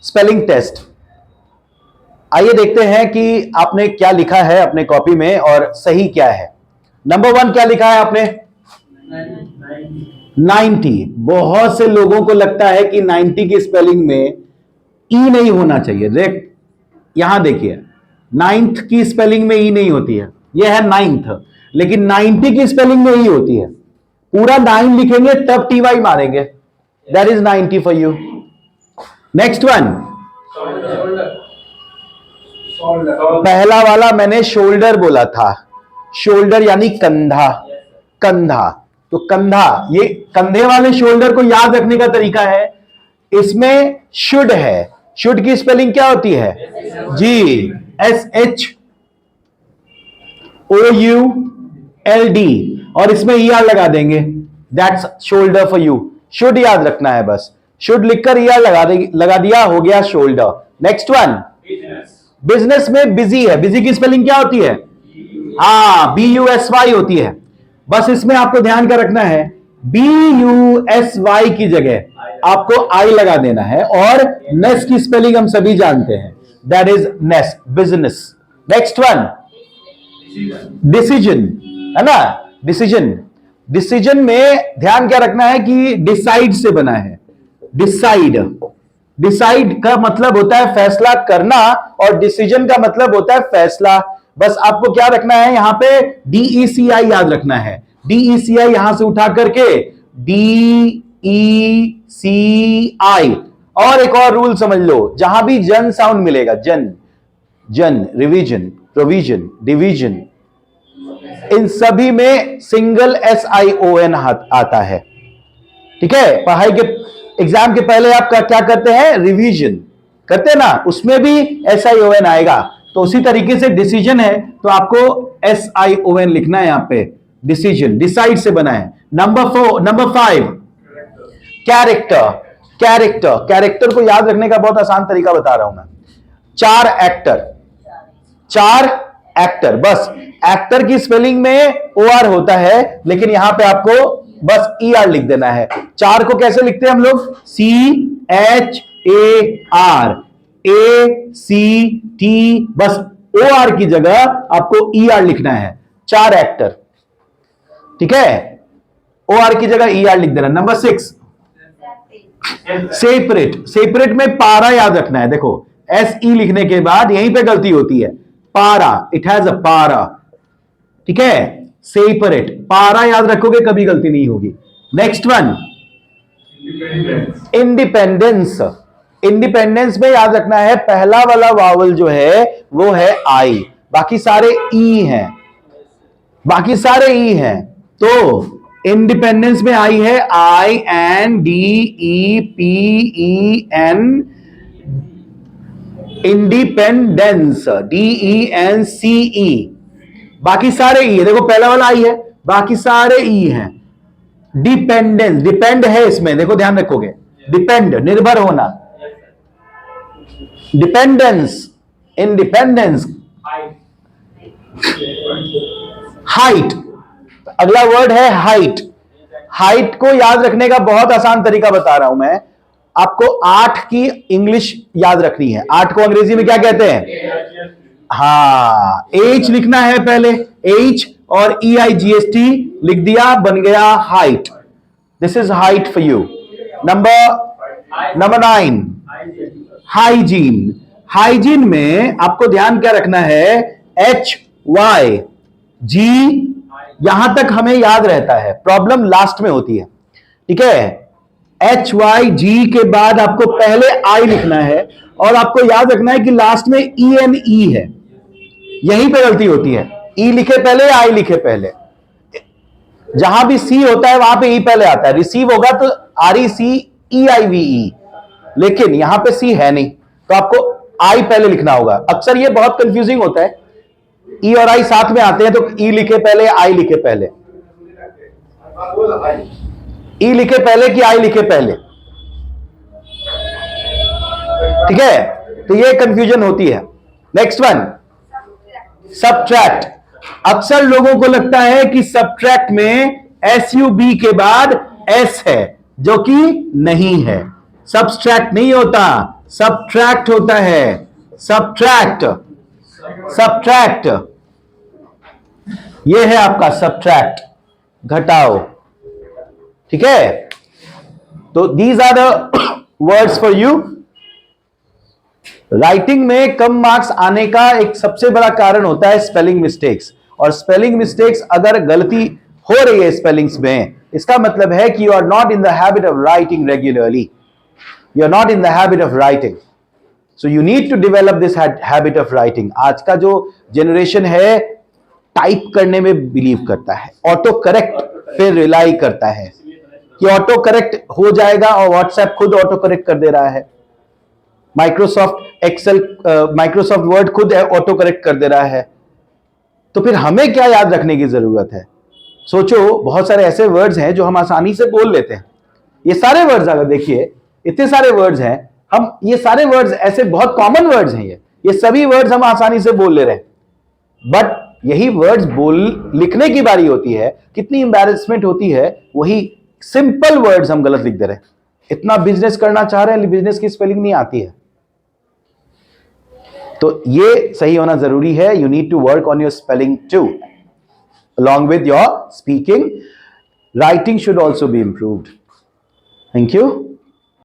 Spelling test. आइए देखते हैं कि आपने क्या लिखा है अपने कॉपी में और सही क्या है। नंबर 1 क्या लिखा है आपने? 90। बहुत से लोगों को लगता है कि 90 की स्पेलिंग में ई नहीं होना चाहिए। देख, यहां देखिए, 9th की स्पेलिंग में ई नहीं होती है, यह है 9th, लेकिन 90 की स्पेलिंग में ई होती है। पूरा 9 लिखेंगे तब टी मारेंगे। That is 90 for you. Next one, पहला वाला मैंने शोल्डर बोला था। शोल्डर यानी कंधा। कंधा, तो कंधा, ये कंधे वाले शोल्डर को याद रखने का तरीका है, इसमें शुड है। शुड की स्पेलिंग क्या होती है? जी, SHOULD, और इसमें ER लगा देंगे। That's shoulder for you. Should याद रखना है, बस शुड लिखकर ER लगा दिया, हो गया शोल्डर। नेक्स्ट वन, बिजनेस में बिजी है। बिजी की स्पेलिंग क्या होती है? हाँ, BUSY होती है। बस इसमें आपको ध्यान का रखना है, BUSY की जगह आपको आई लगा देना है, और नेस की स्पेलिंग हम सभी जानते हैं, that is ness, business. Next one, decision, है ना? डिसीजन, डिसीजन में ध्यान क्या रखना है कि डिसाइड से बना है। डिसाइड, डिसाइड का मतलब होता है फैसला करना, और डिसीजन का मतलब होता है फैसला। बस आपको क्या रखना है, यहां पे DECI याद रखना है। DECI यहां से उठा करके DECI। और एक और रूल समझ लो, जहां भी जन साउंड मिलेगा, जन, जन, रिवीजन, प्रोविजन, डिवीजन, इन सभी में सिंगल SION आता है। ठीक है? पढ़ाई के एग्जाम के पहले आप क्या करते हैं? रिवीजन करते हैं ना, उसमें भी SION आएगा। तो उसी तरीके से डिसीजन है तो आपको SION लिखना है यहां पे। डिसीजन, डिसाइड से बना है। Number 5, character. कैरेक्टर, कैरेक्टर को याद रखने का बहुत आसान तरीका बता रहा हूं मैं। 4 एक्टर, 4 एक्टर, बस एक्टर की स्पेलिंग में OR होता है, लेकिन यहां पे आपको बस ER लिख देना है। 4 को कैसे लिखते हैं हम लोग? CHAR, ACT, बस OR की जगह आपको ER लिखना है। 4 एक्टर, ठीक है? OR की जगह ER लिख देना। Number 6, separate. सेपरेट में पारा याद रखना है। देखो, SE लिखने के बाद यहीं पे गलती होती है, पारा, इट हैज अ पारा। ठीक है? सेपरेट, पारा याद रखोगे कभी गलती नहीं होगी। Next one, independence. इंडिपेंडेंस में याद रखना है पहला वाला वावल जो है वो है आई, बाकी सारे ई हैं, बाकी सारे ई हैं। तो इंडिपेंडेंस में आई है INDEPEN, इंडिपेंडेंस, DENCE, बाकी सारे ई है। देखो, पहला वाला आई है, बाकी सारे ई हैं। डिपेंडेंस, डिपेंड है इसमें, देखो ध्यान रखोगे, डिपेंड, निर्भर होना। Dependence, independence, height. अगला वर्ड है हाइट। हाइट को याद रखने का बहुत आसान तरीका बता रहा हूं मैं आपको। 8 की इंग्लिश याद रखनी है। 8 को अंग्रेजी में क्या कहते हैं? हाँ, H लिखना है पहले, H और EIGHT लिख दिया, बन गया height. This is height for you. Number 9, hygiene. Hygiene में आपको ध्यान क्या रखना है? HYG, यहां तक हमें याद रहता है, प्रॉब्लम लास्ट में होती है। ठीक है? HYG के बाद आपको पहले I लिखना है, और आपको याद रखना है कि लास्ट में ENE है, यहीं पे गलती होती है। E लिखे पहले, I लिखे पहले। जहां भी C होता है वहां पे E पहले आता है। रिसीव होगा तो RECEIVE, लेकिन यहां पे C है नहीं, तो आपको I पहले लिखना होगा। अक्सर ये बहुत कंफ्यूजिंग होता है, E और I साथ में आते हैं, तो E लिखे पहले, I लिखे पहले, E लिखे पहले कि I लिखे पहले। ठीक है? तो ये कंफ्यूजन होती है। Next one, subtract. अक्सर लोगों को लगता है कि सब्ट्रैक्ट में SUB के बाद S है, जो कि नहीं है। सब्ट्रैक्ट नहीं होता, सब्ट्रैक्ट होता है, सब्ट्रैक्ट, सब्ट्रैक्ट, ये है आपका सब्ट्रैक्ट, घटाओ, ठीक है। तो these are the words for you. Writing में कम मार्क्स आने का एक सबसे बड़ा कारण होता है स्पेलिंग मिस्टेक्स, और स्पेलिंग मिस्टेक्स अगर गलती हो रही है स्पेलिंग्स में, इसका मतलब है कि you are not in the habit of writing regularly, you are not in the habit of writing, so you need to develop this habit of writing. आज का जो जनरेशन है टाइप करने में बिलीव करता है, ऑटो करेक्ट पे rely करता है कि ऑटो करेक्ट हो जाएगा, और व्हाट्सएप खुद ऑटो करेक्ट कर दे रहा है, माइक्रोसॉफ्ट एक्सेल, माइक्रोसॉफ्ट वर्ड खुद ऑटो करेक्ट कर दे रहा है। तो फिर हमें क्या याद रखने की जरूरत है? सोचो, बहुत सारे ऐसे वर्ड्स हैं जो हम आसानी से बोल लेते हैं। ये सारे वर्ड्स अगर देखिए, इतने सारे वर्ड्स हैं, हम ये सारे वर्ड्स ऐसे बहुत कॉमन वर्ड्स हैं, ये सभी वर्ड्स हम आसानी से बोल ले रहे हैं, बट यही वर्ड्स लिखने की बारी होती है, कितनी एम्बैरेसमेंट होती है, वही सिंपल वर्ड्स हम गलत लिख दे रहे हैं। इतना बिजनेस करना चाह रहे हैं, बिजनेस की स्पेलिंग नहीं आती है। तो ये सही होना जरूरी है। You need to work on your spelling too, along with your speaking. Writing should also be improved. Thank you.